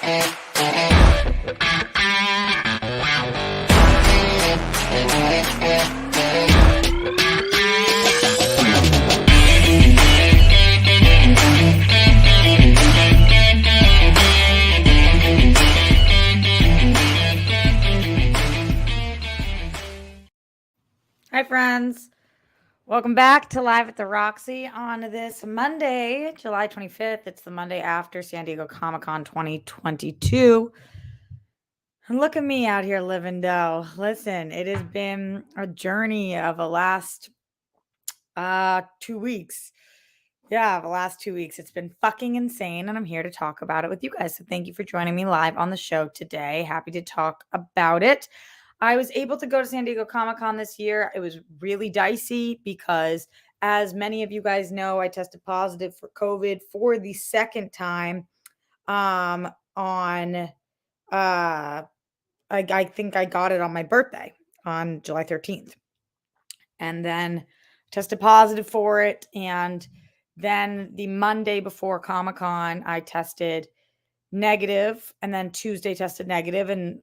Hi, friends. Welcome back to Live at the Roxy on this Monday, July 25th. It's the Monday after San Diego Comic-Con 2022. And look at me out here living dough. Listen, it has been a journey of the last 2 weeks. Yeah, the last 2 weeks. It's been fucking insane, and I'm here to talk about it with you guys. So thank you for joining me live on the show today. Happy to talk about it. I was able to go to San Diego Comic-Con this year. It was really dicey because, as many of you guys know, I tested positive for COVID for the second time on I think I got it on my birthday on July 13th. And then tested positive for it, and then the Monday before Comic-Con, I tested negative, and then Tuesday tested negative, and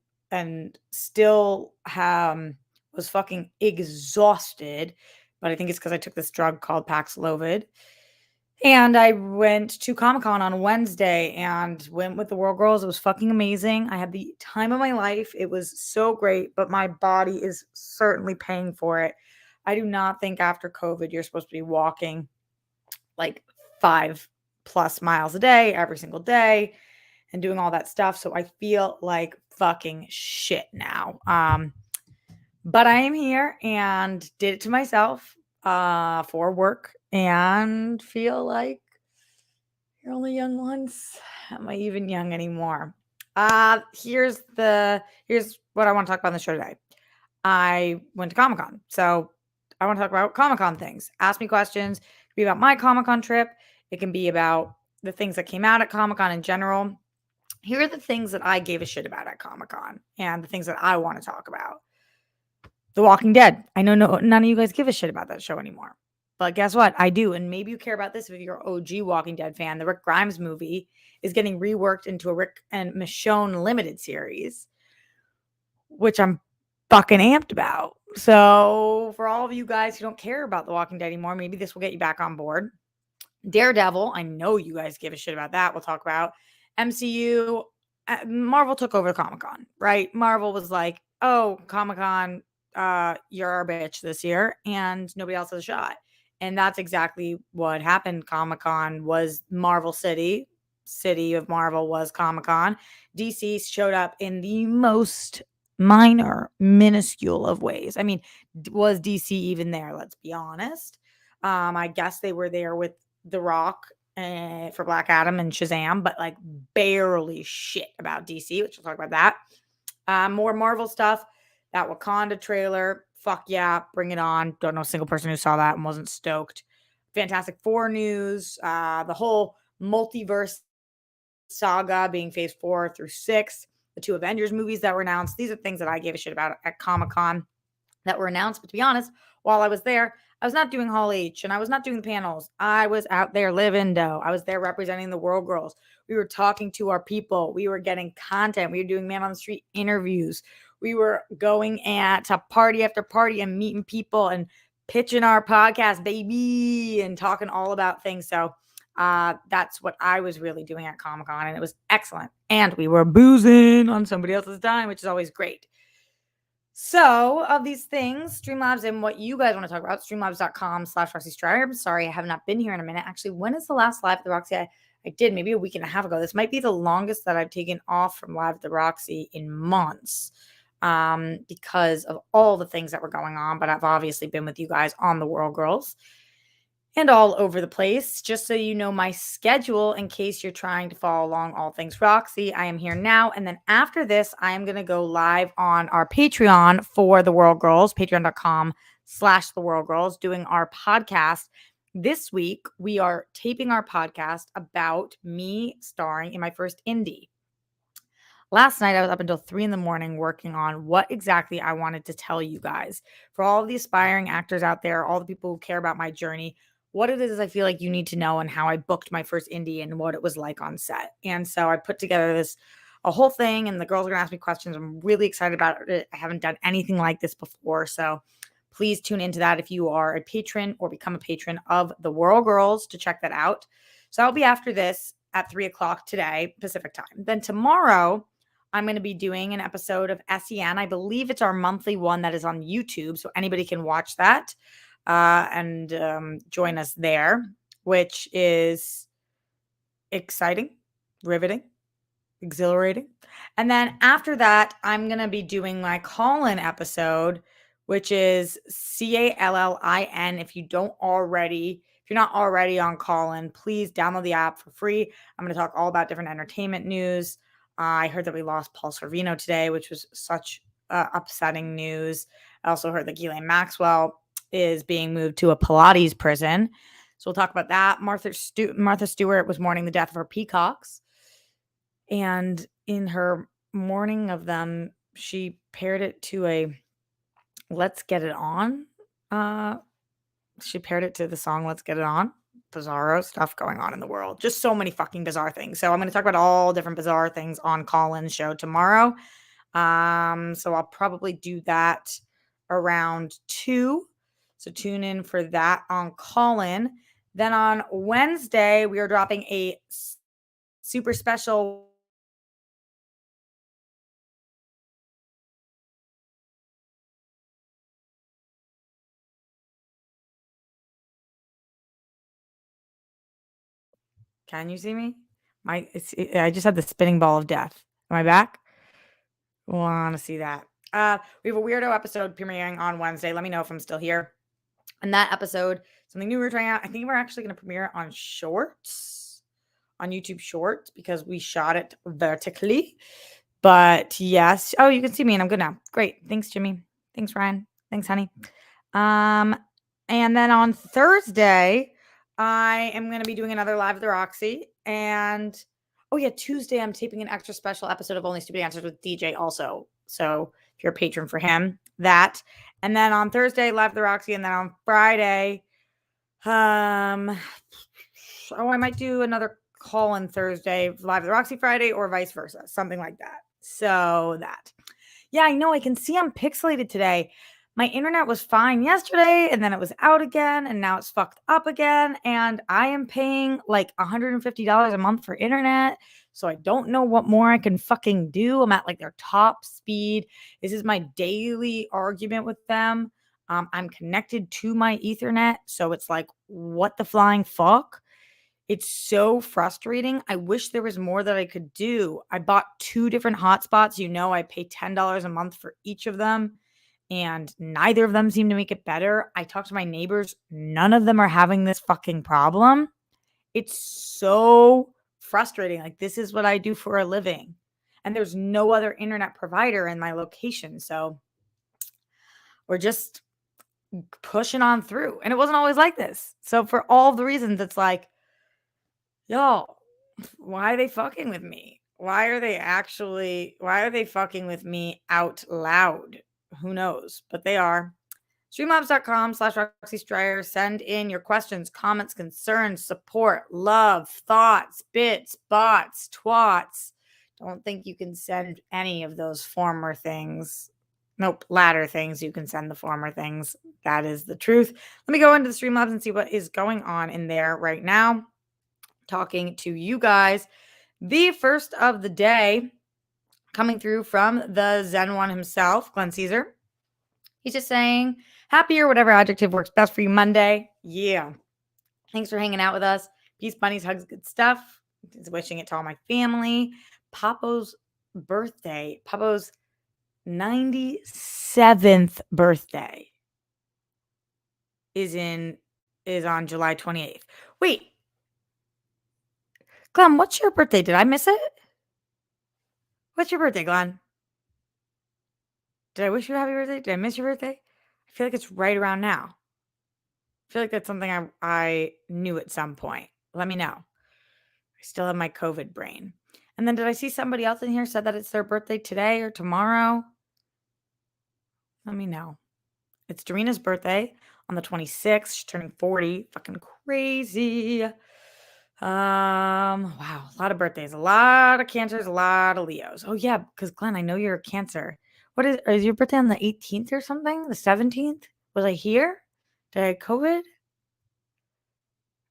still was fucking exhausted. But I think it's because I took this drug called Paxlovid. And I went to Comic-Con on Wednesday and went with the World Girls. It was fucking amazing. I had the time of my life. It was so great, but my body is certainly paying for it. I do not think after COVID you're supposed to be walking like 5+ miles a day every single day and doing all that stuff. So I feel like fucking shit now. But I am here and did it to myself for work and feel like you're only young once. Am I even young anymore? Here's what I want to talk about on the show today. I went to Comic-Con. So I want to talk about Comic-Con things. Ask me questions. It can be about my Comic-Con trip. It can be about the things that came out at Comic-Con in general. Here are the things that I gave a shit about at Comic-Con and the things that I want to talk about. The Walking Dead. I know none of you guys give a shit about that show anymore. But guess what? I do. And maybe you care about this if you're an OG Walking Dead fan. The Rick Grimes movie is getting reworked into a Rick and Michonne limited series, which I'm fucking amped about. So for all of you guys who don't care about The Walking Dead anymore, maybe this will get you back on board. Daredevil. I know you guys give a shit about that. We'll talk about MCU. Marvel took over Comic-Con, right? Marvel was like, oh, Comic-Con, you're our bitch this year, and nobody else has a shot. And that's exactly what happened. Comic-Con was Marvel City. City of Marvel was Comic-Con. DC showed up in the most minor, minuscule of ways. I mean, was DC even there? Let's be honest. I guess they were there with The Rock for Black Adam and Shazam, but like barely shit about DC, which we'll talk about that. More Marvel stuff. That Wakanda trailer, fuck yeah, bring it on. Don't know a single person who saw that and wasn't stoked. Fantastic Four news, the whole multiverse saga being phase 4 through 6, the 2 Avengers movies that were announced. These are things that I gave a shit about at Comic-Con that were announced. But to be honest, while I was there, I was not doing Hall H and I was not doing the panels. I was out there living dough. I was there representing the World Girls. We were talking to our people. We were getting content. We were doing man on the street interviews. We were going to party after party and meeting people and pitching our podcast, baby, and talking all about things. So that's what I was really doing at Comic-Con, and it was excellent. And we were boozing on somebody else's dime, which is always great. So, of these things, Streamlabs and what you guys want to talk about, streamlabs.com/Roxy Striar. Sorry, I have not been here in a minute. Actually, when is the last Live at the Roxy? I did maybe a week and a half ago. This might be the longest that I've taken off from Live at the Roxy in months because of all the things that were going on. But I've obviously been with you guys on the World Girls and all over the place. Just so you know my schedule in case you're trying to follow along all things Roxy, I am here now. And then after this, I am going to go live on our Patreon for the World Girls, patreon.com/the World Girls, doing our podcast. This week, we are taping our podcast about me starring in my first indie. Last night, I was up until 3 a.m. working on what exactly I wanted to tell you guys. For all of the aspiring actors out there, all the people who care about my journey, what it is I feel like you need to know and how I booked my first indie and what it was like on set. And so I put together this a whole thing, and the girls are going to ask me questions. I'm really excited about it. I haven't done anything like this before. So please tune into that if you are a patron or become a patron of the Whirl Girls to check that out. So that'll be after this at 3:00 today, Pacific time. Then tomorrow, I'm going to be doing an episode of SEN. I believe it's our monthly one that is on YouTube. So anybody can watch that and join us there, which is exciting, riveting, exhilarating. And then after that, I'm going to be doing my call-in episode, which is CALLIN. If you're not already on call-in, please download the app for free. I'm going to talk all about different entertainment news. I heard that we lost Paul Sorvino today, which was such upsetting news. I also heard that Ghislaine Maxwell is being moved to a Pilates prison. So we'll talk about that. Martha Stewart was mourning the death of her peacocks. And in her mourning of them, she paired it to a Let's Get It On. She paired it to the song Let's Get It On. Bizarro stuff going on in the world. Just so many fucking bizarre things. So I'm going to talk about all different bizarre things on Colin's show tomorrow. So I'll probably do that around 2. So tune in for that on Colin. Then on Wednesday, we are dropping a super special Can you see me? I just had the spinning ball of death. Am I back? Want to see that? We have a weirdo episode premiering on Wednesday. Let me know if I'm still here. And that episode, something new we're trying out. I think we're actually going to premiere on Shorts, on YouTube Shorts, because we shot it vertically. But yes. Oh, you can see me and I'm good now. Great. Thanks, Jimmy. Thanks, Ryan. Thanks, honey. And then on Thursday, I am going to be doing another Live at the Roxy. And oh yeah, Tuesday, I'm taping an extra special episode of Only Stupid Answers with DJ also. So if you're a patron for him, that. And then on Thursday, Live at the Roxy. And then on Friday, I might do another call on Thursday, Live at the Roxy Friday, or vice versa, something like that. So that. Yeah, I know. I can see I'm pixelated today. My internet was fine yesterday, and then it was out again, and now it's fucked up again. And I am paying like $150 a month for internet. So I don't know what more I can fucking do. I'm at like their top speed. This is my daily argument with them. I'm connected to my Ethernet. So it's like, what the flying fuck? It's so frustrating. I wish there was more that I could do. I bought 2 different hotspots. I pay $10 a month for each of them, and neither of them seem to make it better. I talked to my neighbors. None of them are having this fucking problem. It's so frustrating. Like, this is what I do for a living, and there's no other internet provider in my location. So we're just pushing on through. And it wasn't always like this. So for all the reasons, it's like, y'all, why are they fucking with me? Why are they fucking with me out loud? Who knows? But they are. Streamlabs.com/Roxy Stryer. Send in your questions, comments, concerns, support, love, thoughts, bits, bots, twats. Don't think you can send any of those former things. Nope, latter things. You can send the former things. That is the truth. Let me go into the Streamlabs and see what is going on in there right now. Talking to you guys. The first of the day coming through from the Zen one himself, Glenn Caesar. He's just saying, happy or whatever adjective works best for you Monday. Yeah. Thanks for hanging out with us. Peace, bunnies, hugs, good stuff. Just wishing it to all my family. Papo's birthday. Papo's 97th birthday is on July 28th. Wait. Glenn, what's your birthday? Did I miss it? What's your birthday, Glenn? Did I wish you a happy birthday? Did I miss your birthday? I feel like it's right around now. I feel like that's something I knew at some point. Let me know. I still have my COVID brain. And then did I see somebody else in here said that it's their birthday today or tomorrow? Let me know. It's Darina's birthday on the 26th. She's turning 40. Fucking crazy. Wow, a lot of birthdays, a lot of Cancers, a lot of Leos. Oh yeah, because Glenn, I know you're a Cancer. What is your birthday on the 18th or something? The 17th? Was I here? Did I have COVID?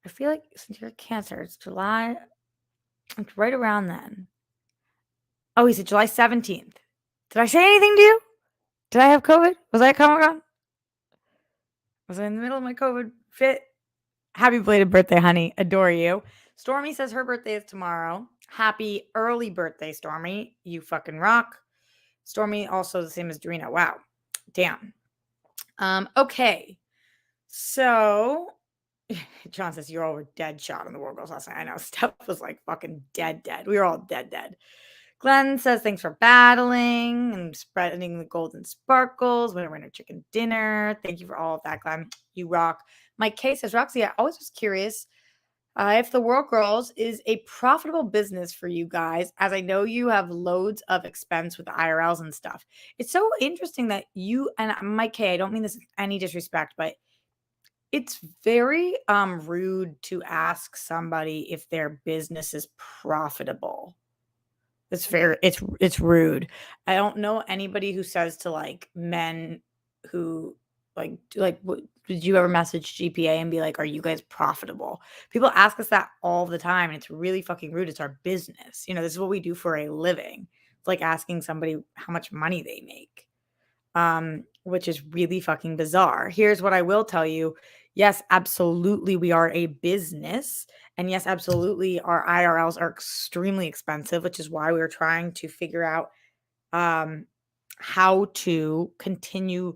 I feel like since you're a Cancer, it's July. It's right around then. Oh, he said July 17th. Did I say anything to you? Did I have COVID? Was I at Comic-Con? Was I in the middle of my COVID fit? Happy belated birthday, honey. Adore you. Stormy says her birthday is tomorrow. Happy early birthday, Stormy. You fucking rock. Stormy also the same as Dorina. Wow. Damn. Okay. So John says you're all were dead shot on the War Girls last night. I know. Steph was like fucking dead. We were all dead. Glenn says thanks for battling and spreading the golden sparkles. Winner chicken dinner. Thank you for all of that, Glenn. You rock. Mike K says, Roxy, I always was curious if the World Girls is a profitable business for you guys, as I know you have loads of expense with the IRLs and stuff. It's so interesting that you and Mike K, I don't mean this with any disrespect, but it's very rude to ask somebody if their business is profitable. It's fair. It's rude. I don't know anybody who says to like men who did you ever message GPA and be like, "Are you guys profitable?" People ask us that all the time, and it's really fucking rude. It's our business. This is what we do for a living. It's like asking somebody how much money they make, which is really fucking bizarre. Here's what I will tell you. Yes, absolutely, we are a business. And yes, absolutely, our IRLs are extremely expensive, which is why we are trying to figure out how to continue.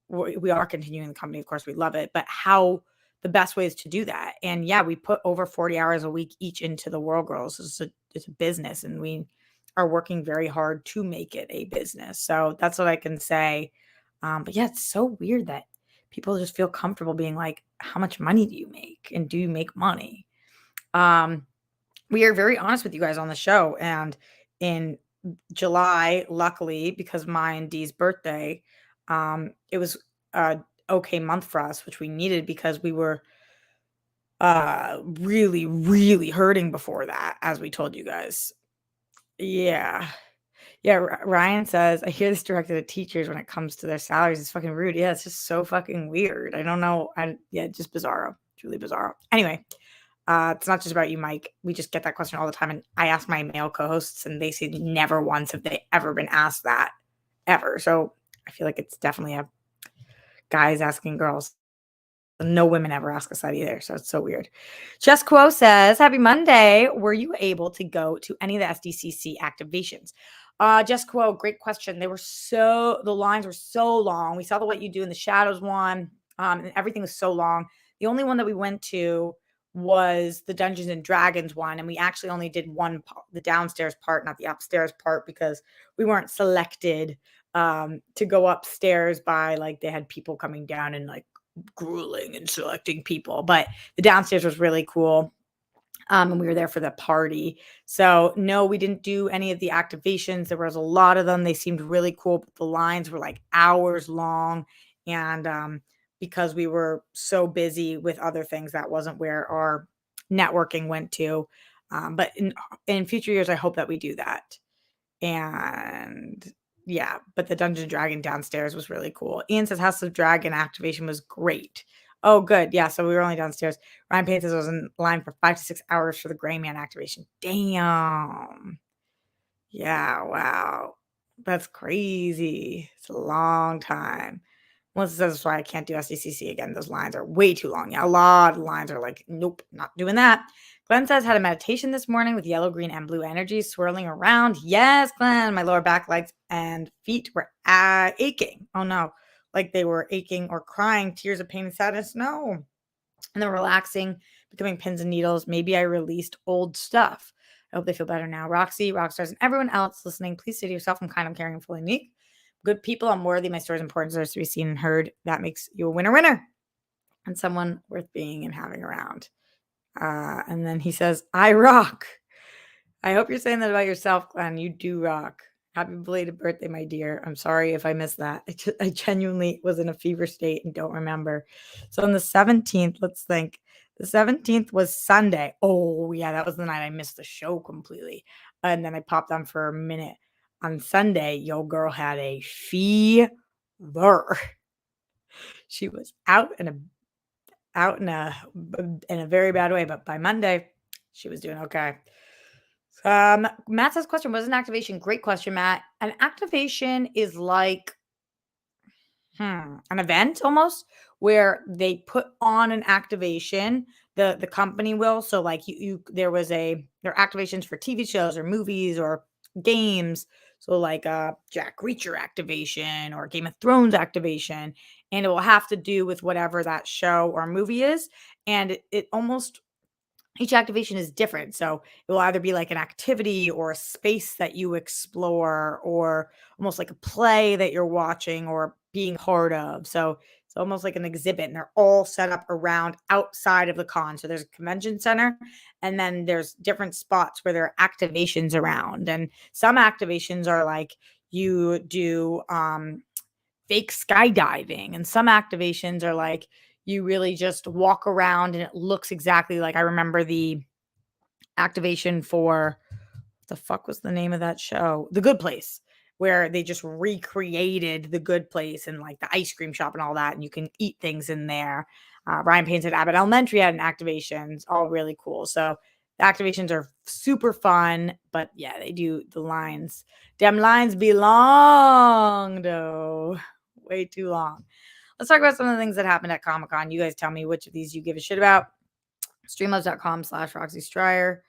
We are continuing the company. Of course, we love it, but how the best ways to do that. And yeah, we put over 40 hours a week each into the World Girls. It's a business, and we are working very hard to make it a business. So that's what I can say. But yeah, it's so weird that people just feel comfortable being like, how much money do you make? And do you make money? We are very honest with you guys on the show. And in July, luckily, because my and Dee's birthday, it was a okay month for us, which we needed because we were really, really hurting before that, as we told you guys. Yeah. Yeah, Ryan says, I hear this directed at teachers when it comes to their salaries. It's fucking rude. Yeah, it's just so fucking weird. I don't know. Just bizarro. Truly bizarro. Anyway, it's not just about you, Mike. We just get that question all the time. And I ask my male co-hosts, and they say never once have they ever been asked that, ever. So I feel like it's definitely a guys asking girls. No women ever ask us that either. So it's so weird. Just Quo says, Happy Monday. Were you able to go to any of the SDCC activations? Just Quo, great question. The lines were so long. We saw the What You Do in the Shadows one, and everything was so long. The only one that we went to was the Dungeons and Dragons one, and we actually only did the downstairs part, not the upstairs part, because we weren't selected to go upstairs by they had people coming down and grueling and selecting people, but the downstairs was really cool. And we were there for the party. So no, we didn't do any of the activations. There was a lot of them. They seemed really cool, but the lines were hours long. And because we were so busy with other things, that wasn't where our networking went to. But in future years, I hope that we do that. And yeah, but the Dungeon Dragon downstairs was really cool. Ian says House of Dragon activation was great. Oh, good. Yeah, so we were only downstairs. Ryan Payne says I was in line for 5 to 6 hours for the Gray Man activation. Damn. Yeah, wow. That's crazy. It's a long time. Melissa says that's why I can't do SDCC again. Those lines are way too long. Yeah, a lot of lines are nope, not doing that. Glenn says, had a meditation this morning with yellow, green, and blue energy swirling around. Yes, Glenn. My lower back, legs, and feet were aching. Oh, no. Like they were aching or crying, tears of pain and sadness. No. And then relaxing, becoming pins and needles. Maybe I released old stuff. I hope they feel better now. Roxy, Rockstars, and everyone else listening, please say to yourself, I'm kind of caring and fully unique. Good people, I'm worthy. My story is important, deserves to be seen and heard. That makes you a winner. And someone worth being and having around. And then he says, I rock. I hope you're saying that about yourself, Glenn. You do rock. Happy belated birthday, my dear. I'm sorry if I missed that. I genuinely was in a fever state and don't remember. So on the 17th, let's think. The 17th was Sunday. Oh, yeah, that was the night I missed the show completely. And then I popped on for a minute. On Sunday, yo girl had a fever. She was out in a very bad way, but by Monday, she was doing okay. Matt says question, was an activation? Great question, Matt. An activation is like an event almost where they put on an activation. The company will. So like there are activations for TV shows or movies or games. So like Jack Reacher activation or Game of Thrones activation. And it will have to do with whatever that show or movie is. And it almost each activation is different. So it will either be like an activity or a space that you explore or almost like a play that you're watching or being part of. So it's almost like an exhibit and they're all set up around outside of the con. So there's a convention center and then there's different spots where there are activations around. And some activations are like you do fake skydiving and some activations are like you really just walk around and it looks exactly like I remember the activation for the fuck was the name of that show? The Good Place, where they just recreated the Good Place and like the ice cream shop and all that, and you can eat things in there. Ryan Payne said Abbott Elementary had an activation. It's all really cool. So the activations are super fun, but yeah, they do the lines. Damn lines be long though. Way too long. Let's talk about some of the things that happened at Comic-Con. You guys tell me which of these you give a shit about. Streamlabs.com/Roxy Stryer.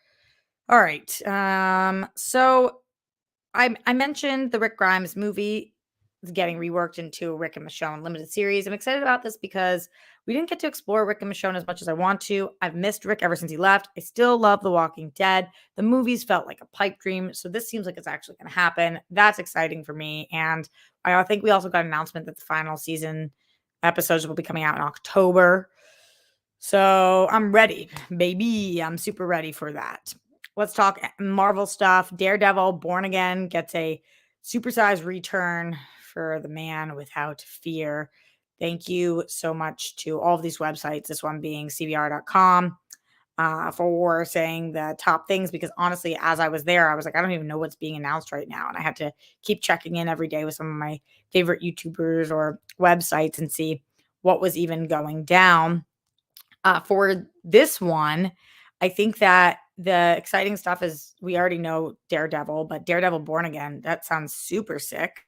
All right. So I mentioned the Rick Grimes movie is getting reworked into a Rick and Michonne limited series. I'm excited about this because we didn't get to explore Rick and Michonne as much as I want to. I've missed Rick ever since he left. I still love The Walking Dead. The movies felt like a pipe dream. So this seems like it's actually going to happen. That's exciting for me. And I think we also got an announcement that the final season episodes will be coming out in October. So I'm ready, baby. I'm super ready for that. Let's talk Marvel stuff. Daredevil Born Again gets a supersized return for the man without fear. Thank you so much to all of these websites, this one being CBR.com, for saying the top things. Because honestly, as I was there, I was like, I don't even know what's being announced right now. And I had to keep checking in every day with some of my favorite YouTubers or websites and see what was even going down. For this one, I think that the exciting stuff is we already know Daredevil, but Daredevil Born Again, that sounds super sick.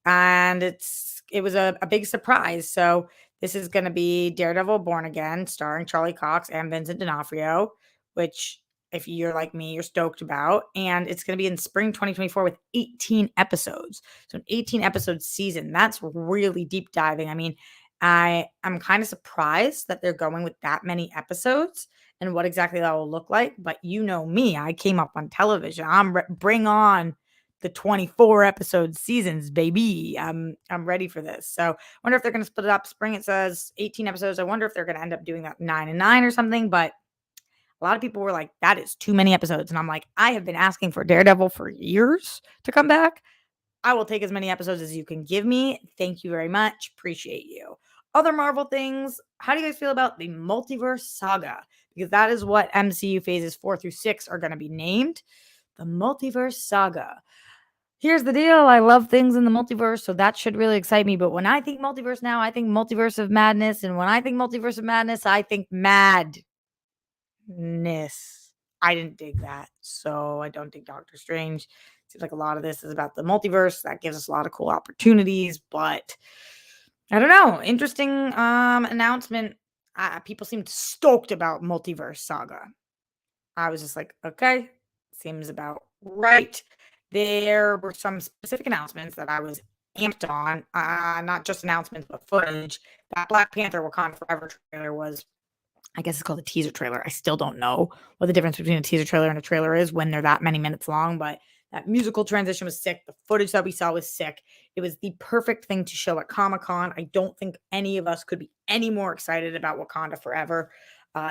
And it was a big surprise. So this is going to be Daredevil Born Again, starring Charlie Cox and Vincent D'Onofrio, which if you're like me, you're stoked about. And it's going to be in spring 2024 with 18 episodes. So an 18 episode season. That's really deep diving. I mean, I'm kind of surprised that they're going with that many episodes and what exactly that will look like. But you know me, I came up on television. Bring on the 24 episode seasons, baby. I'm ready for this. So I wonder if they're going to split it up. Spring it says 18 episodes. I wonder if they're going to end up doing that 9 and 9 or something. But a lot of people were like, that is too many episodes. And I'm like, I have been asking for Daredevil for years to come back. I will take as many episodes as you can give me. Thank you very much. Appreciate you. Other Marvel things. How do you guys feel about the multiverse saga? Because that is what MCU phases 4 through 6 are going to be named. The multiverse saga. Here's the deal. I love things in the multiverse, so that should really excite me. But when I think multiverse now, I think multiverse of madness. And when I think multiverse of madness, I think madness. I didn't dig that. So I don't think Doctor Strange. Seems like a lot of this is about the multiverse. That gives us a lot of cool opportunities, but I don't know. Interesting announcement. People seemed stoked about multiverse saga. I was just like, okay, seems about right. There were some specific announcements that I was amped on. Not just announcements, but footage. That Black Panther Wakanda Forever trailer was, I guess it's called a teaser trailer. I still don't know what the difference between a teaser trailer and a trailer is when they're that many minutes long, but that musical transition was sick. The footage that we saw was sick. It was the perfect thing to show at Comic-Con. I don't think any of us could be any more excited about Wakanda Forever.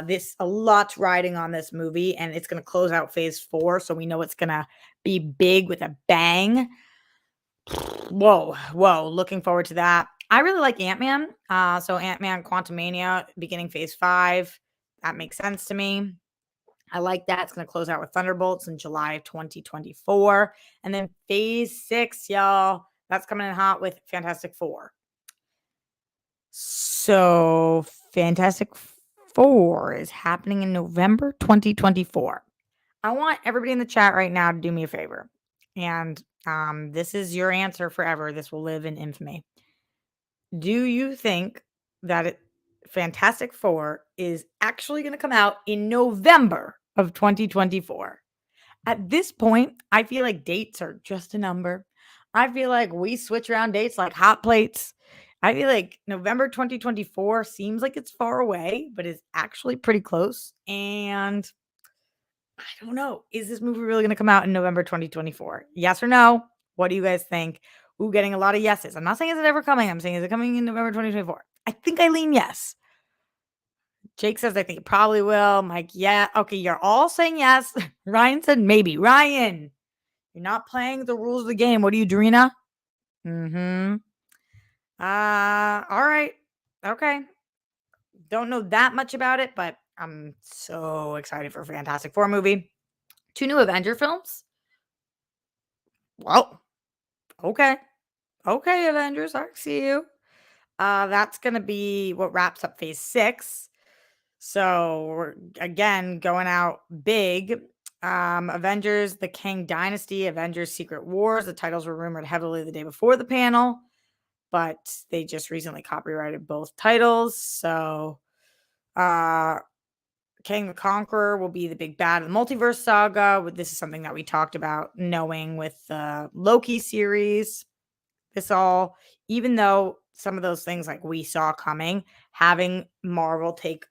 This a lot riding on this movie, and it's going to close out phase 4, so we know it's going to be big with a bang. Whoa. Looking forward to that. I really like Ant-Man. So Ant-Man Quantumania beginning phase 5. That makes sense to me. I like that. It's going to close out with Thunderbolts in July of 2024. And then phase 6, y'all, that's coming in hot with Fantastic Four. So Fantastic Four is happening in November 2024. I want everybody in the chat right now to do me a favor. And this is your answer forever. This will live in infamy. Do you think that Fantastic Four is actually going to come out in November of 2024? At this point, I feel like dates are just a number. I feel like we switch around dates like hot plates. I feel like November 2024 seems like it's far away, but is actually pretty close. And I don't know. Is this movie really going to come out in November 2024? Yes or no? What do you guys think? Ooh, getting a lot of yeses. I'm not saying is it ever coming. I'm saying is it coming in November 2024? I think I lean yes. Jake says I think it probably will. Mike, yeah. Okay, you're all saying yes. Ryan said maybe. Ryan, you're not playing the rules of the game. What are you, Dorina? Mm-hmm. All right. Okay. Don't know that much about it, but I'm so excited for Fantastic Four movie. 2 new Avenger films. Well, okay. Okay, Avengers, I see you. That's gonna be what wraps up phase 6. So we're again going out big. Avengers, the Kang Dynasty, Avengers Secret Wars. The titles were rumored heavily the day before the panel, but they just recently copyrighted both titles. So Kang the Conqueror will be the big bad of the multiverse saga. This is something that we talked about knowing with the Loki series. This all, even though some of those things like we saw coming, having Marvel take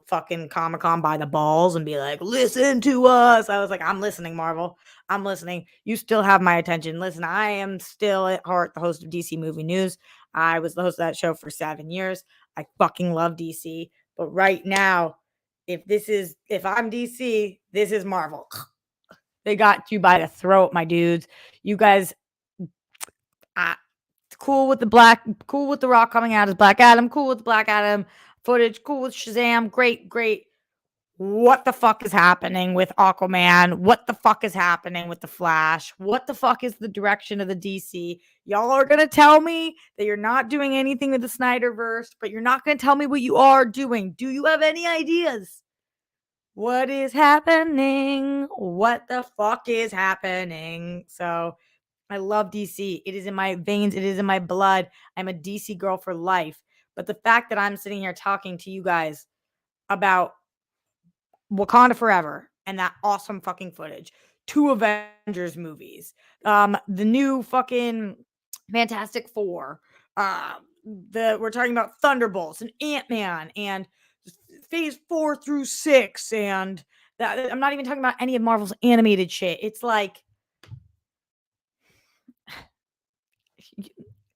fucking Comic-Con by the balls and be like, listen to us. I was like, I'm listening, Marvel. I'm listening. You still have my attention. Listen, I am still at heart the host of DC Movie News. I was the host of that show for 7 years. I fucking love DC. But right now, if I'm DC, this is Marvel. They got you by the throat, my dudes. You guys, cool with the Rock coming out as Black Adam, cool with the Black Adam footage, cool with Shazam, great. What the fuck is happening with Aquaman? What the fuck is happening with the Flash? What the fuck is the direction of the DC? Y'all are gonna tell me that you're not doing anything with the Snyderverse, but you're not gonna tell me what you are doing. Do you have any ideas? What is happening? What the fuck is happening? So I love DC. It is in my veins. It is in my blood. I'm a DC girl for life. But the fact that I'm sitting here talking to you guys about Wakanda Forever and that awesome fucking footage, 2 Avengers movies, the new fucking Fantastic Four, we're talking about Thunderbolts and Ant-Man and phase 4 through 6, and that I'm not even talking about any of Marvel's animated shit. It's like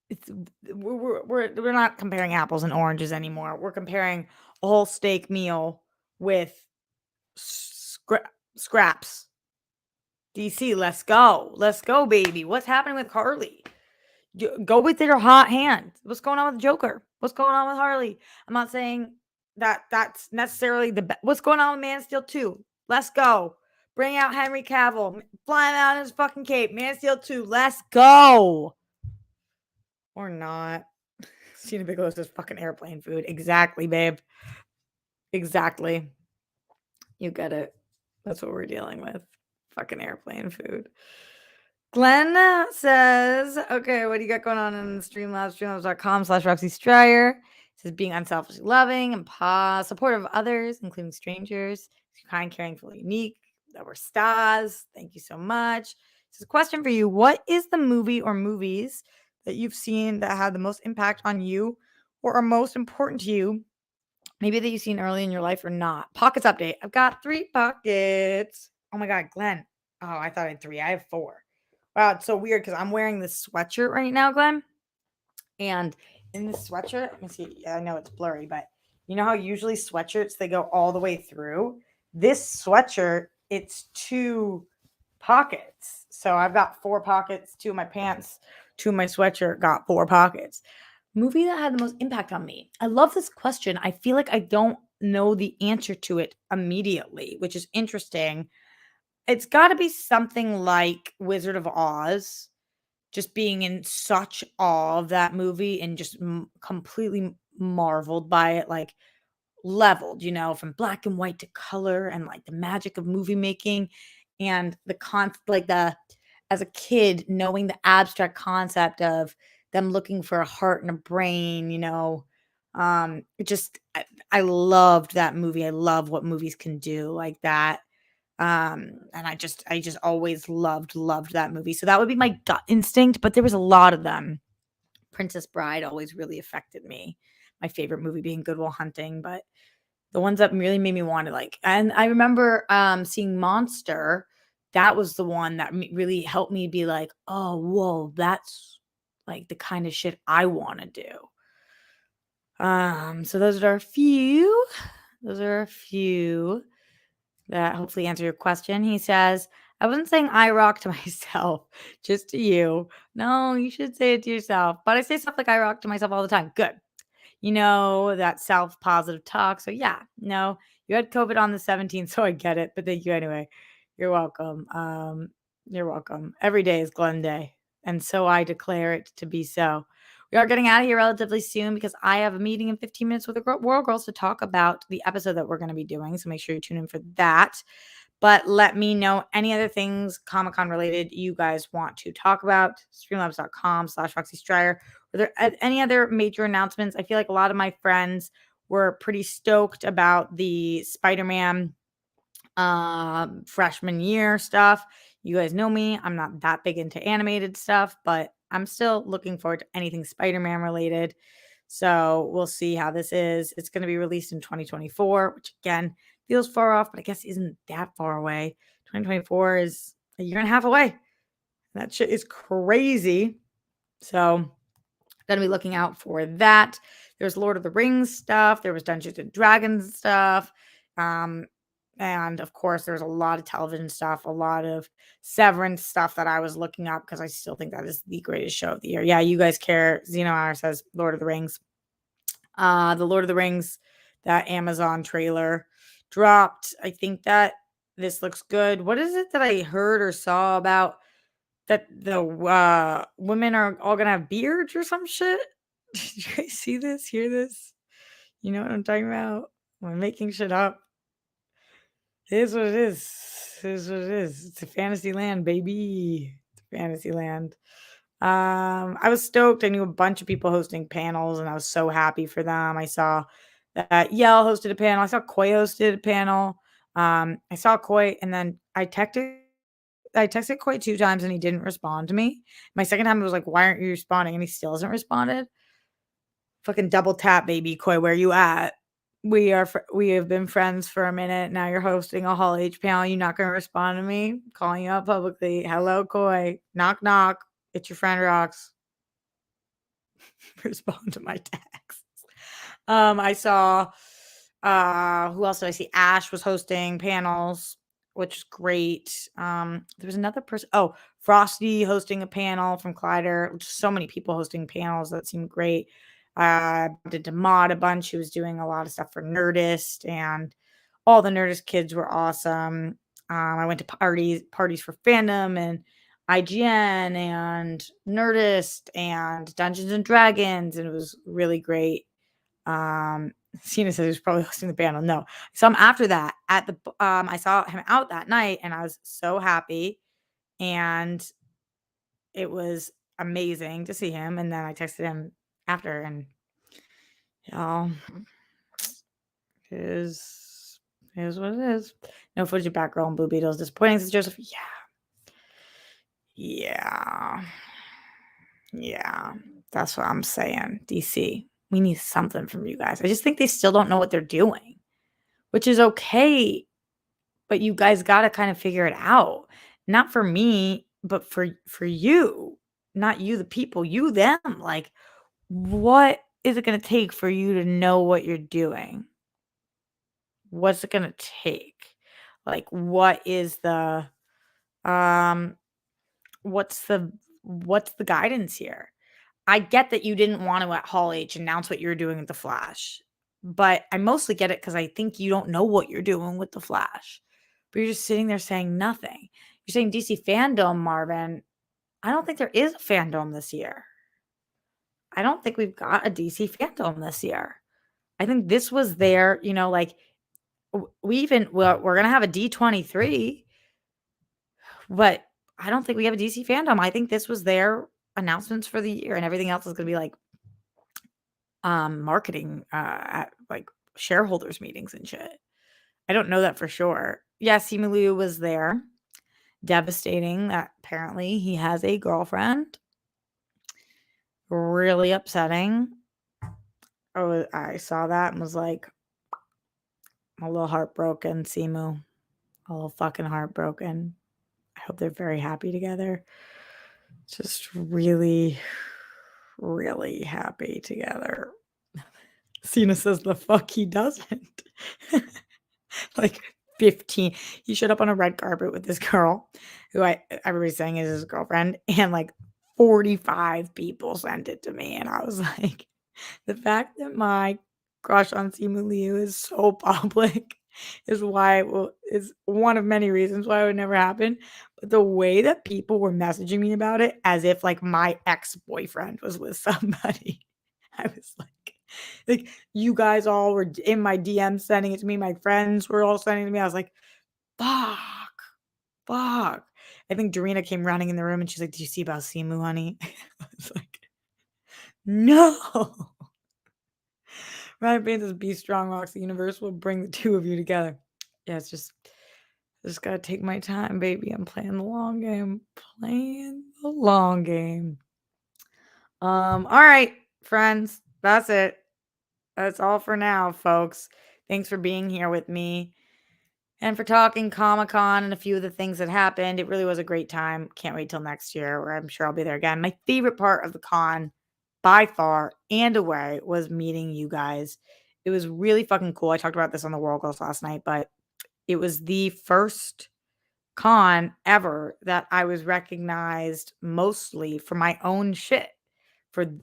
it's we're not comparing apples and oranges anymore. We're comparing a whole steak meal with scraps. DC, let's go, baby. What's happening with Harley? Go with your hot hand. What's going on with Joker? What's going on with Harley? I'm not saying that that's necessarily the best. What's going on with Man of Steel 2? Let's go. Bring out Henry Cavill. Fly him out in his fucking cape. Man of Steel 2. Let's go. Or not. Christina Bigelow says fucking airplane food. Exactly, babe. Exactly. You get it. That's what we're dealing with. Fucking airplane food. Glenn says, okay, what do you got going on in Streamlabs? Streamlabs.com/Roxy Stryer. Says being unselfishly loving and supportive of others, including strangers. Kind, caring, fully unique. That were stars. Thank you so much. Says, question for you. What is the movie or movies that you've seen that had the most impact on you or are most important to you? Maybe that you've seen early in your life or not. Pockets update. I've got 3 pockets. Oh my God, Glenn. Oh, I thought I had 3. I have 4. Wow, it's so weird because I'm wearing this sweatshirt right now, Glenn. And in this sweatshirt, let me see. I know it's blurry, but you know how usually sweatshirts, they go all the way through? This sweatshirt, it's 2 pockets. So I've got 4 pockets, 2 of my pants, 2 of my sweatshirt got 4 pockets. Movie that had the most impact on me. I love this question. I feel like I don't know the answer to it immediately, which is interesting. It's got to be something like Wizard of Oz, just being in such awe of that movie and just completely marveled by it, like leveled, from black and white to color and like the magic of movie making and like the as a kid knowing the abstract concept of them looking for a heart and a brain, it just I loved that movie. I love what movies can do like that. And I just always loved that movie. So that would be my gut instinct, but there was a lot of them. Princess Bride always really affected me. My favorite movie being Good Will Hunting, but the ones that really made me want to and I remember seeing Monster. That was the one that really helped me be like, oh, whoa, that's like the kind of shit I want to do. So those are a few. Those are a few that hopefully answer your question. He says, I wasn't saying I rock to myself, just to you. No, you should say it to yourself. But I say stuff like I rock to myself all the time. Good. That self-positive talk. So yeah, no, you had COVID on the 17th, so I get it. But thank you anyway. You're welcome. You're welcome. Every day is Glenn Day. And so I declare it to be so. We are getting out of here relatively soon because I have a meeting in 15 minutes with the World Girls to talk about the episode that we're going to be doing. So make sure you tune in for that. But let me know any other things Comic-Con related you guys want to talk about. Streamlabs.com/Roxy Stryer. Were there any other major announcements? I feel like a lot of my friends were pretty stoked about the Spider-Man freshman year stuff. You guys know me. I'm not that big into animated stuff, but I'm still looking forward to anything Spider-Man related. So we'll see how this is. It's going to be released in 2024, which again feels far off, but I guess isn't that far away. 2024 is a year and a half away. That shit is crazy. So gonna be looking out for that. There's Lord of the Rings stuff. There was Dungeons and Dragons stuff. And of course, there's a lot of television stuff, a lot of Severance stuff that I was looking up because I still think that is the greatest show of the year. Yeah, you guys care. Xenohour says Lord of the Rings. The Lord of the Rings, that Amazon trailer dropped. I think that this looks good. What is it that I heard or saw about that the women are all gonna have beards or some shit? Did you guys see this? Hear this? You know what I'm talking about? I'm making shit up. It is what it is. It is what it is. It's a fantasy land, baby. It's a fantasy land. I was stoked. I knew a bunch of people hosting panels, and I was so happy for them. I saw that Yell hosted a panel. I saw Koi hosted a panel. I saw Koi, and then I texted Koi 2 times, and he didn't respond to me. My second time, I was like, "Why aren't you responding?" And he still hasn't responded. Fucking double tap, baby. Koi, where you at? We have been friends for a minute. Now you're hosting a Hall H panel. You're not gonna respond to me? Calling you out publicly. Hello, Koi. Knock, knock. It's your friend Rox. Respond to my texts. I saw who else did I see? Ash was hosting panels, which is great. There was another person. Oh, Frosty hosting a panel from Collider. Just so many people hosting panels that seemed great. Did Demod a bunch. She was doing a lot of stuff for Nerdist, and all the Nerdist kids were awesome. I went to parties for fandom and IGN and Nerdist and Dungeons and Dragons, and it was really great. Cena said he was probably hosting the panel. No, I saw him after that at the. I saw him out that night, and I was so happy, and it was amazing to see him. And then I texted him after, and y'all, is what it is. No footage of Batgirl and Blue Beetles. Disappointing, says Joseph. Yeah. Yeah. That's what I'm saying. DC, we need something from you guys. I just think they still don't know what they're doing, which is okay. But you guys got to kind of figure it out. Not for me, but for you. Not you, the people, you, them. Like, what is it going to take for you to know what you're doing? What's it going to take? Like, what is the what's the guidance here? I get that you didn't want to at Hall H announce what you were doing with the Flash. But I mostly get it because I think you don't know what you're doing with the Flash. But you're just sitting there saying nothing. You're saying DC fandom, Marvin. I don't think there is a fandom this year. I don't think we've got a DC fandom this year. I think this was their, like we're gonna have a D23, but I don't think we have a DC fandom. I think this was their announcements for the year, and everything else is gonna be like marketing at like shareholders meetings and shit. I don't know that for sure. Yeah, Simu Liu was there. Devastating that apparently he has a girlfriend. Really upsetting. Oh, I saw that and was like, I'm a little heartbroken, Simu. A little fucking heartbroken. I hope they're very happy together. Just really, really happy together. Cena says the fuck he doesn't. Like 15. He showed up on a red carpet with this girl who everybody's saying is his girlfriend, and like 45 people sent it to me. And I was like, the fact that my crush on Simu Liu is so public is is one of many reasons why it would never happen. But the way that people were messaging me about it, as if like my ex-boyfriend was with somebody, I was like you guys all were in my DM sending it to me. My friends were all sending it to me. I was like, fuck, fuck. I think Dorina came running in the room and she's like, "Do you see about Simu, honey?" I was like, no. Ryan Payne's Be Strong Rocks the Universe will bring the two of you together. Yeah, it's just gotta take my time, baby. I'm playing the long game. Playing the long game. All right, friends. That's it. That's all for now, folks. Thanks for being here with me and for talking Comic-Con and a few of the things that happened. It really was a great time. Can't wait till next year, where I'm sure I'll be there again. My favorite part of the con by far and away was meeting you guys. It was really fucking cool. I talked about this on the World Girls last night, but it was the first con ever that I was recognized mostly for my own shit, for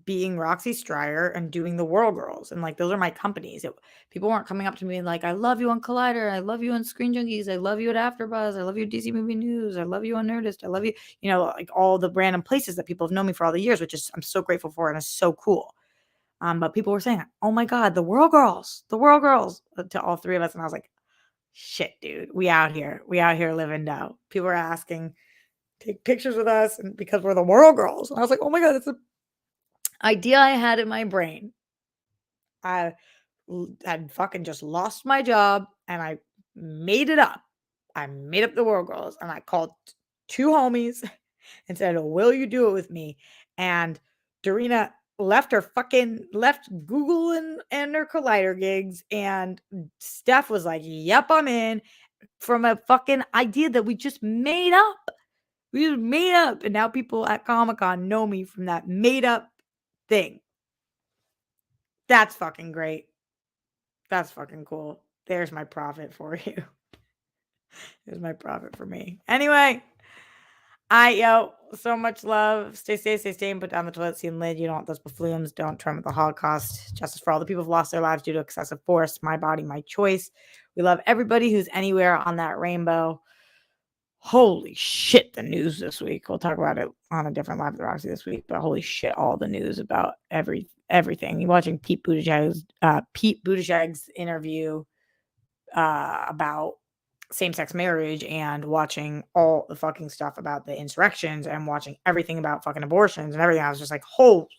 being Roxy Stryer and doing the World Girls, and like those are my companies. People weren't coming up to me like, "I love you on Collider, I love you on Screen Junkies, I love you at AfterBuzz, I love you at DC Movie News, I love you on Nerdist, I love you," like all the random places that people have known me for all the years, which is I'm so grateful for and it's so cool. But people were saying, "Oh my God, the World Girls," to all three of us, and I was like, shit, dude, we out here living now. People are asking, take pictures with us, and because we're the World Girls. And I was like, oh my God, that's an idea I had in my brain. I had fucking just lost my job and I made it up. I made up the World Girls and I called two homies and said, will you do it with me? And Dorina left Google and her Collider gigs, and Steph was like, yep, I'm in, from a fucking idea that we just made up. We just made up, and now people at Comic-Con know me from that made up thing. That's fucking great. That's fucking cool. There's my profit for you. There's my profit for me. Anyway, so much love. Stay safe, stay sane, put down the toilet seat and lid. You don't want those buffoons. Don't turn with the Holocaust. Justice for all the people who've lost their lives due to excessive force. My body, my choice. We love everybody who's anywhere on that rainbow. Holy shit, the news this week. We'll talk about it on a different Live with Roxy this week, but holy shit, all the news about everything. You're watching Pete Buttigieg's interview about same-sex marriage, and watching all the fucking stuff about the insurrections, and watching everything about fucking abortions and everything. I was just like, holy,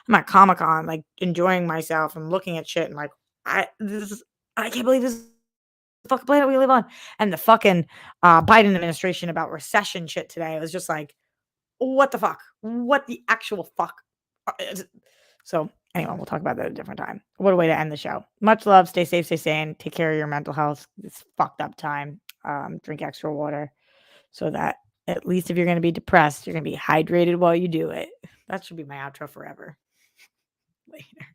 I'm at Comic-Con, like enjoying myself and looking at shit and like, I can't believe this fucking planet we live on. And the fucking Biden administration about recession shit today, it was just like, what the fuck? What the actual fuck? So anyway, we'll talk about that at a different time. What a way to end the show. Much love. Stay safe, stay sane. Take care of your mental health. It's fucked up time. Drink extra water so that at least if you're going to be depressed, you're going to be hydrated while you do it. That should be my outro forever. Later.